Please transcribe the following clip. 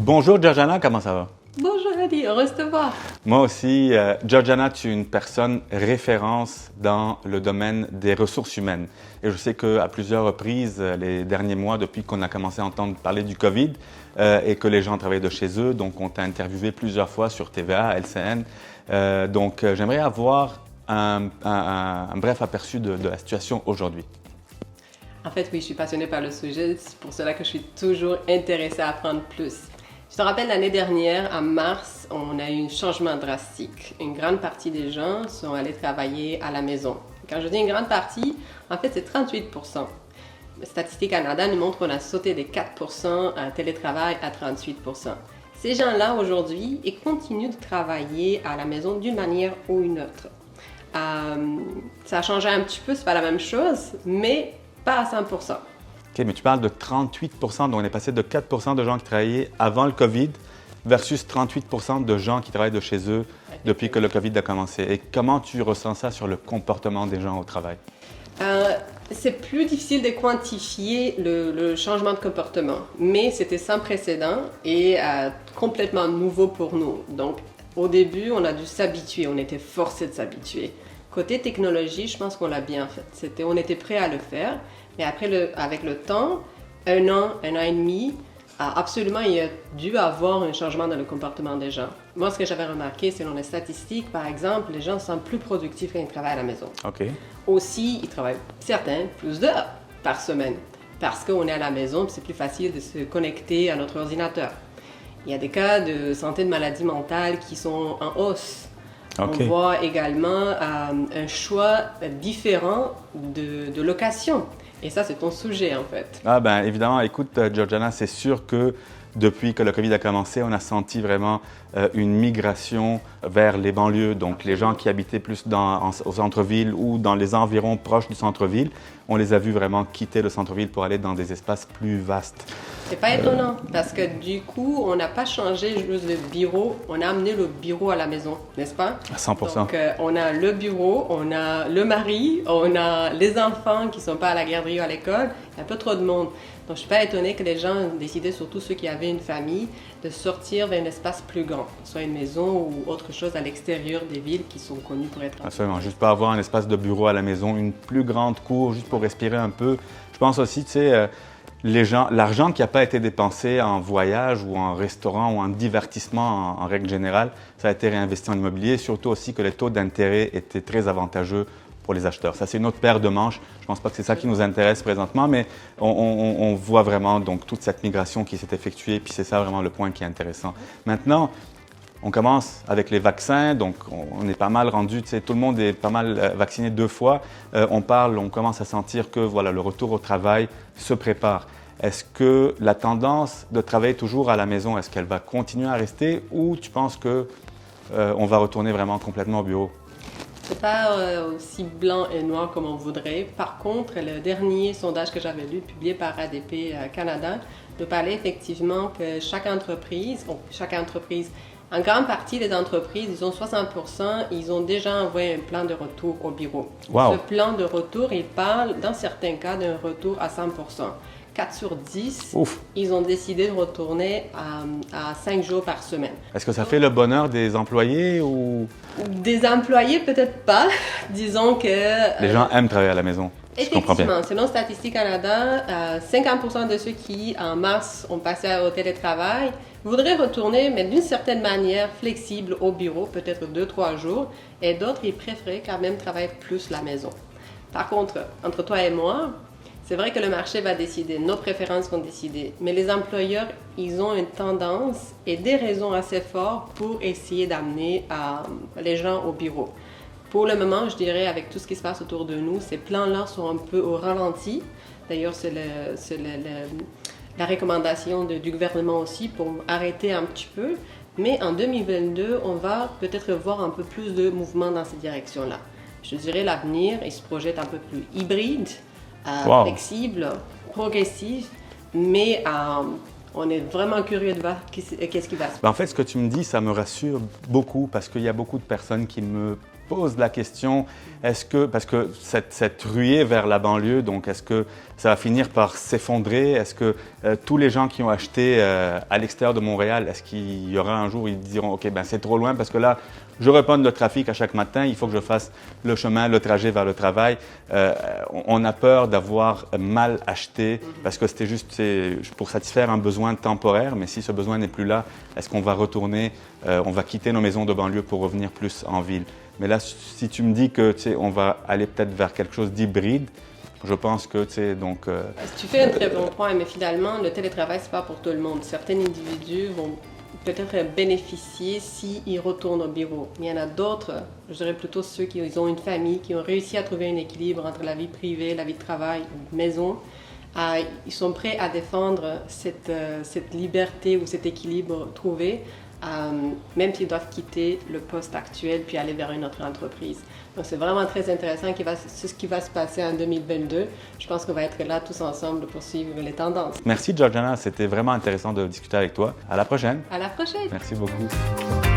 Bonjour Georgiana, comment ça va? Bonjour Eddie, heureuse de te voir. Moi aussi, Georgiana, tu es une personne référence dans le domaine des ressources humaines. Et je sais qu'à plusieurs reprises, les derniers mois, depuis qu'on a commencé à entendre parler du COVID et que les gens travaillent de chez eux, donc on t'a interviewé plusieurs fois sur TVA, LCN. J'aimerais avoir un bref aperçu de la situation aujourd'hui. En fait, oui, je suis passionnée par le sujet, c'est pour cela que je suis toujours intéressée à apprendre plus. Je te rappelle, l'année dernière, en mars, on a eu un changement drastique. Une grande partie des gens sont allés travailler à la maison. Quand je dis une grande partie, en fait, c'est 38%. Statistique Canada nous montre qu'on a sauté des 4% à télétravail à 38%. Ces gens-là, aujourd'hui, ils continuent de travailler à la maison d'une manière ou une autre. Ça a changé un petit peu, c'est pas la même chose, mais pas à 100%. OK, mais tu parles de 38%, donc on est passé de 4% de gens qui travaillaient avant le COVID versus 38% de gens qui travaillent de chez eux depuis que le COVID a commencé. Et comment tu ressens ça sur le comportement des gens au travail? C'est plus difficile de quantifier le changement de comportement, mais c'était sans précédent et complètement nouveau pour nous. Donc, au début, on a dû s'habituer, on était forcé de s'habituer. Côté technologie, je pense qu'on l'a bien fait. On était prêt à le faire, mais après, avec le temps, un an et demi, absolument, il y a dû avoir un changement dans le comportement des gens. Moi, ce que j'avais remarqué, selon les statistiques, par exemple, les gens sont plus productifs quand ils travaillent à la maison. OK. Aussi, ils travaillent, certains, plus d'heures par semaine, parce qu'on est à la maison, c'est plus facile de se connecter à notre ordinateur. Il y a des cas de santé de maladie mentale qui sont en hausse. Okay. On voit également un choix différent de location. Et ça, c'est ton sujet, en fait. Ah ben évidemment, écoute, Georgiana, c'est sûr que depuis que le COVID a commencé, on a senti vraiment une migration vers les banlieues. Donc, les gens qui habitaient plus au centre-ville ou dans les environs proches du centre-ville, on les a vus vraiment quitter le centre-ville pour aller dans des espaces plus vastes. C'est pas étonnant, parce que du coup, on n'a pas changé juste le bureau, on a amené le bureau à la maison, n'est-ce pas? À 100%. Donc, on a le bureau, on a le mari, on a les enfants qui ne sont pas à la garderie ou à l'école, il y a un peu trop de monde. Donc, je ne suis pas étonnée que les gens décidaient, surtout ceux qui avaient une famille, de sortir vers un espace plus grand, soit une maison ou autre chose à l'extérieur des villes qui sont connues pour être... Absolument, juste pas avoir un espace de bureau à la maison, une plus grande cour, juste pour respirer un peu. Je pense aussi, tu sais, l'argent qui n'a pas été dépensé en voyage ou en restaurant ou en divertissement en règle générale, ça a été réinvesti en immobilier, surtout aussi que les taux d'intérêt étaient très avantageux pour les acheteurs. Ça, c'est une autre paire de manches. Je ne pense pas que c'est ça qui nous intéresse présentement, mais on voit vraiment donc toute cette migration qui s'est effectuée, puis c'est ça vraiment le point qui est intéressant. Maintenant, on commence avec les vaccins, donc on est pas mal rendu, tu sais, tout le monde est pas mal vacciné 2 fois. On commence à sentir que voilà, le retour au travail se prépare. Est-ce que la tendance de travailler toujours à la maison, est-ce qu'elle va continuer à rester ou tu penses qu'on va retourner vraiment complètement au bureau? C'est pas aussi blanc et noir comme on voudrait. Par contre, le dernier sondage que j'avais lu, publié par ADP Canada, nous parlait effectivement que chaque entreprise, en grande partie des entreprises, disons 60%, ils ont déjà envoyé un plan de retour au bureau. Wow. Ce plan de retour, il parle, dans certains cas, d'un retour à 100%. 4 sur 10, Ouf. Ils ont décidé de retourner à 5 jours par semaine. Est-ce que ça fait le bonheur des employés ou... Des employés, peut-être pas. Disons que... Les gens aiment travailler à la maison. Effectivement, selon Statistique Canada, 50% de ceux qui, en mars, ont passé au télétravail voudraient retourner, mais d'une certaine manière flexible au bureau, peut-être 2-3 jours, et d'autres, ils préféraient quand même travailler plus à la maison. Par contre, entre toi et moi, c'est vrai que le marché va décider, nos préférences vont décider, mais les employeurs, ils ont une tendance et des raisons assez fortes pour essayer d'amener les gens au bureau. Pour le moment, je dirais, avec tout ce qui se passe autour de nous, ces plans-là sont un peu au ralenti. D'ailleurs, c'est la recommandation du gouvernement aussi pour arrêter un petit peu. Mais en 2022, on va peut-être voir un peu plus de mouvement dans cette direction-là. Je dirais l'avenir, il se projette un peu plus hybride, flexible, progressif, mais on est vraiment curieux de voir qu'est-ce qui va se passer. En fait, ce que tu me dis, ça me rassure beaucoup parce qu'il y a beaucoup de personnes qui me poses la question, parce que cette ruée vers la banlieue, donc est-ce que ça va finir par s'effondrer? Est-ce que tous les gens qui ont acheté à l'extérieur de Montréal, est-ce qu'il y aura un jour où ils diront, OK, ben c'est trop loin parce que là, je reprends le trafic à chaque matin, il faut que je fasse le chemin, le trajet vers le travail. On a peur d'avoir mal acheté parce que c'était juste pour satisfaire un besoin temporaire, mais si ce besoin n'est plus là, est-ce qu'on va retourner, on va quitter nos maisons de banlieue pour revenir plus en ville? Mais là, si tu me dis que on va aller peut-être vers quelque chose d'hybride, je pense que, donc... Tu fais un très bon point, mais finalement, le télétravail, c'est pas pour tout le monde. Certains individus vont peut-être bénéficier s'ils retournent au bureau. Mais il y en a d'autres, je dirais plutôt ceux qui ont une famille, qui ont réussi à trouver un équilibre entre la vie privée, la vie de travail, maison. Ils sont prêts à défendre cette liberté ou cet équilibre trouvé, même s'ils doivent quitter le poste actuel puis aller vers une autre entreprise. Donc c'est vraiment très intéressant, c'est ce qui va se passer en 2022. Je pense qu'on va être là tous ensemble pour suivre les tendances. Merci Georgiana, c'était vraiment intéressant de discuter avec toi. À la prochaine. À la prochaine. Merci beaucoup.